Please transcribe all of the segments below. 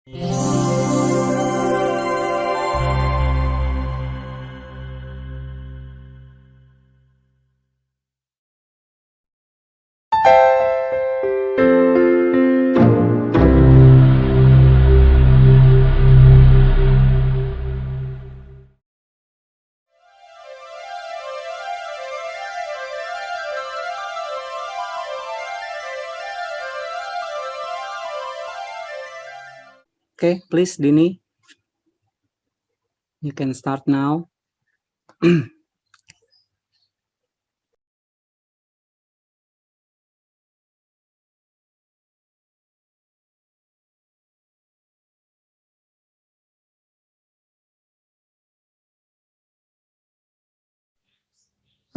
Okay, please, Dini. You can start now.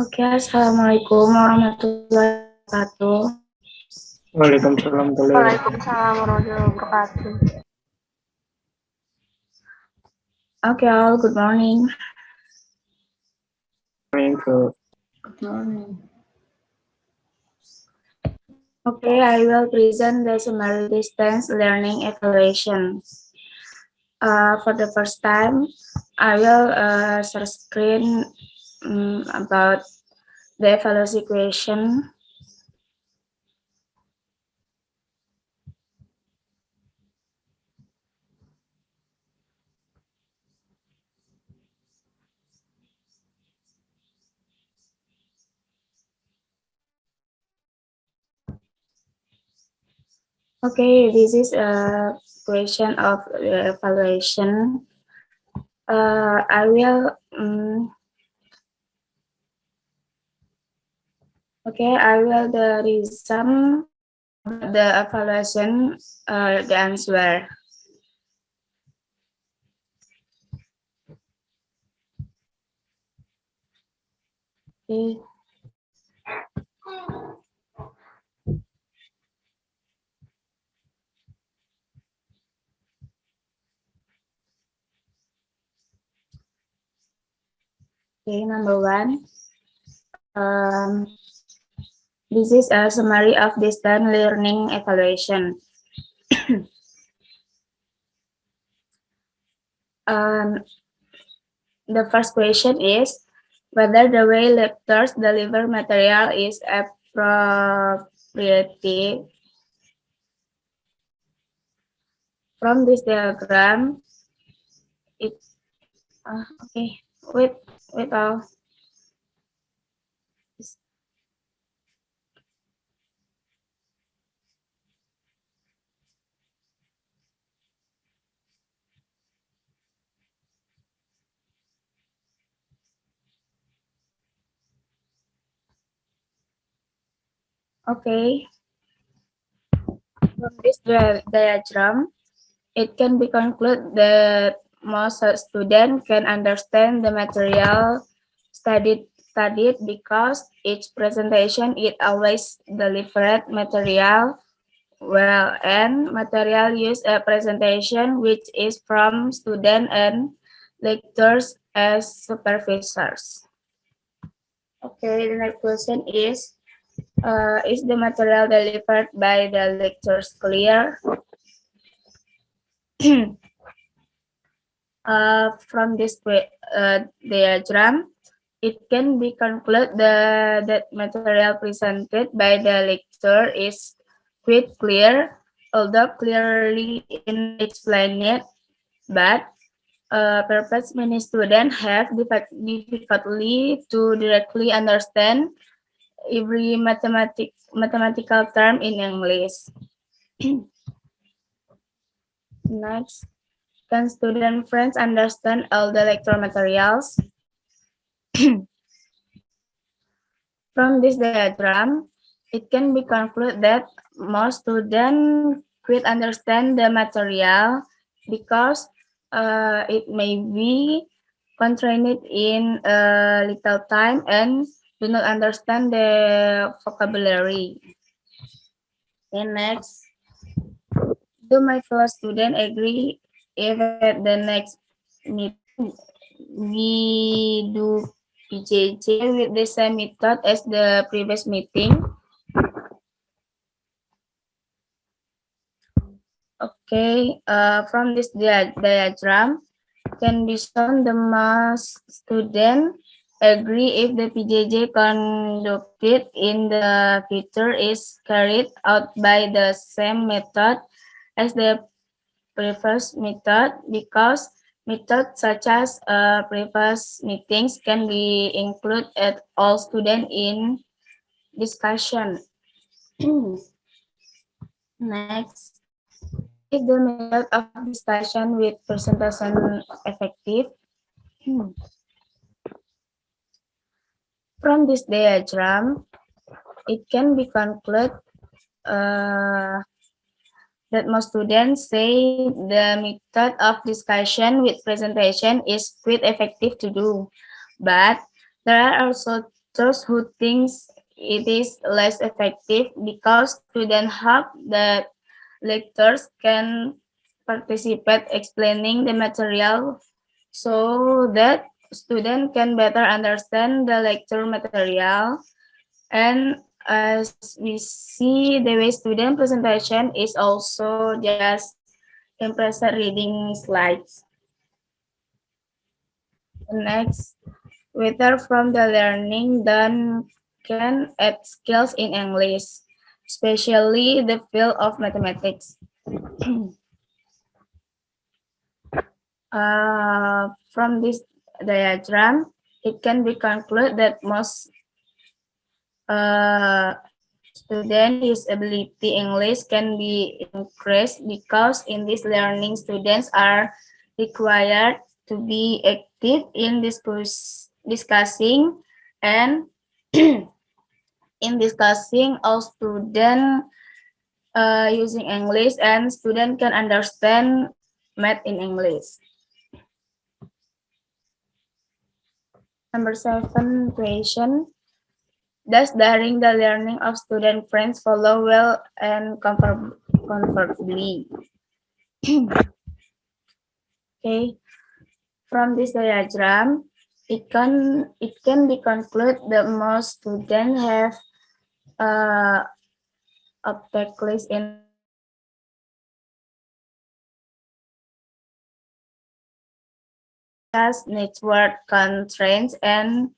Oke, Assalamualaikum warahmatullahi wabarakatuh. Waalaikumsalam Waalaikumsalam warahmatullahi wabarakatuh. Okay, all good morning. Good morning. Okay, I will present the summary distance learning evaluation. For the first time, I will share screen about the evaluation question. Okay, this is a question of evaluation. I will the reason the evaluation the answer. Okay. Okay, number one. This is a summary of distance learning evaluation. The first question is whether the way lecturers deliver material is appropriate. From this diagram, it okay. Wait. Okay. From this diagram, it can be concluded that most students can understand the material studied because each presentation it always delivered material well, and material use a presentation which is from student and lecturers as supervisors. Okay, the next question is the material delivered by the lecturers clear? From this diagram, it can be concluded that material presented by the lecturer is quite clear, although clearly explained, but perhaps many students have difficulty to directly understand every mathematical term in English. Next, can student friends understand all the lecture materials? From this diagram, it can be concluded that most students could understand the material because it may be constrained in a little time and do not understand the vocabulary. And next, do my fellow students agree if at the next meeting we do PJJ with the same method as the previous meeting? Okay, from this diagram can be shown the most student agree if the PJJ conducted in the future is carried out by the same method as the previous method, because methods such as previous meetings can be included at all students in discussion. Next, is the method of discussion with presentation effective? From this diagram, it can be concluded that most students say the method of discussion with presentation is quite effective to do. But there are also those who think it is less effective because students hope that lectors can participate explaining the material so that students can better understand the lecture material. And as we see, the way student presentation is also just impressive reading slides. Next, whether from the learning done can add skills in English, especially the field of mathematics. From this diagram, it can be concluded that most student his ability English can be increased because in this learning students are required to be active in discussing and in discussing all student using English, and student can understand math in English. Number 7 question. Does during the learning of student friends follow well and comfortably? Okay, from this diagram, it can be concluded that most students have obstacles in network constraints and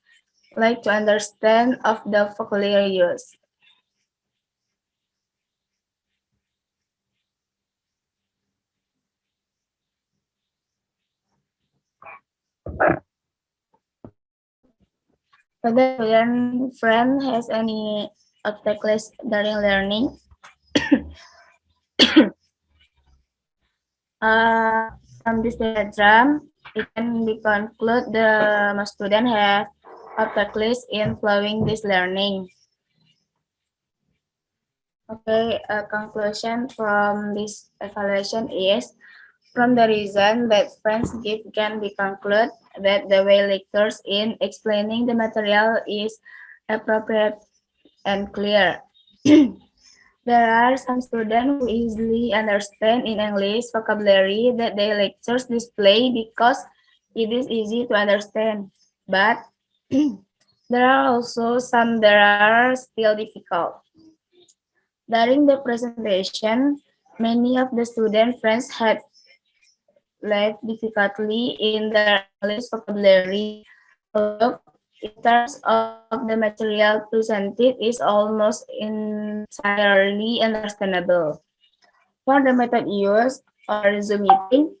like to understand of the vocabulary used. Whether student friend has any obstacles during learning. From this diagram, it can be concluded the student have obstacles in following this learning. Okay, a conclusion from this evaluation is, from the reason that friends give can be concluded that the way lectures in explaining the material is appropriate and clear. There are some students who easily understand in English vocabulary that their lectures display because it is easy to understand. But there are also some that are still difficult. During the presentation, many of the student friends had left difficulty in their English vocabulary, although in terms of the material presented is almost entirely understandable. For the method used or Zoom meeting,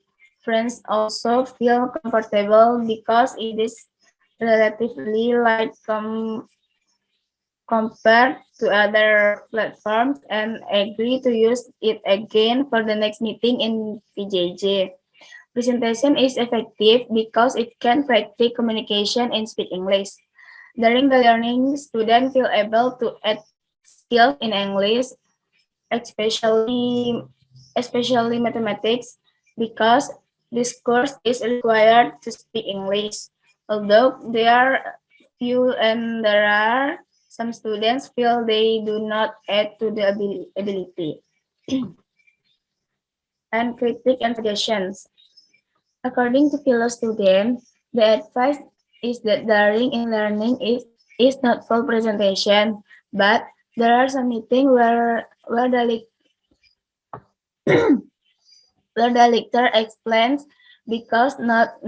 friends also feel comfortable because it is relatively light compared to other platforms and agree to use it again for the next meeting in PJJ. Presentation is effective because it can practice communication and speak English. During the learning, students feel able to add skills in English, especially mathematics, because this course is required to speak English. Although there are few and there are some students feel they do not add to the ability. And critique and suggestions. According to fellow students, the advice is that during in learning is not full presentation, but there are some meetings where the where the lecturer explains because not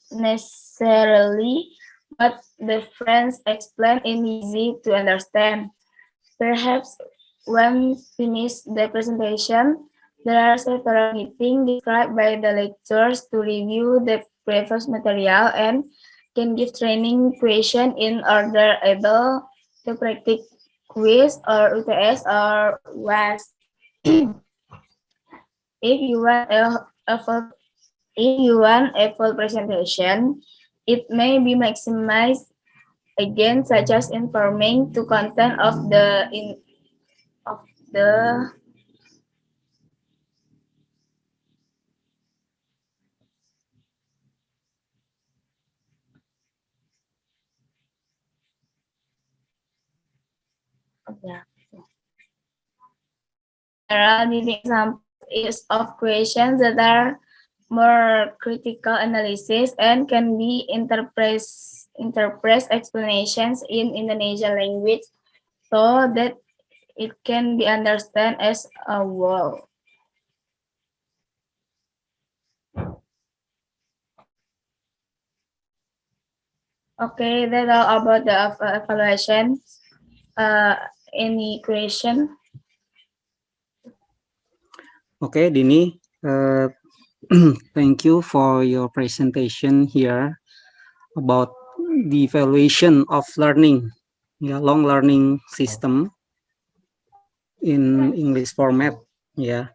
necessarily, but the friends explain in easy to understand. Perhaps when finished the presentation, there are several meetings described by the lecturers to review the previous material and can give training question in order able to practice quiz or UTS or WAS. If you want a full presentation, it may be maximized again, such as informing to content of the yeah. General leading example is of questions that are more critical analysis and can be interpret explanations in Indonesian language so that it can be understood as a whole. Okay, that's all about the evaluation. Any question? Okay, Dini. Thank you for your presentation here about the evaluation of learning, long learning system in English format. Yeah.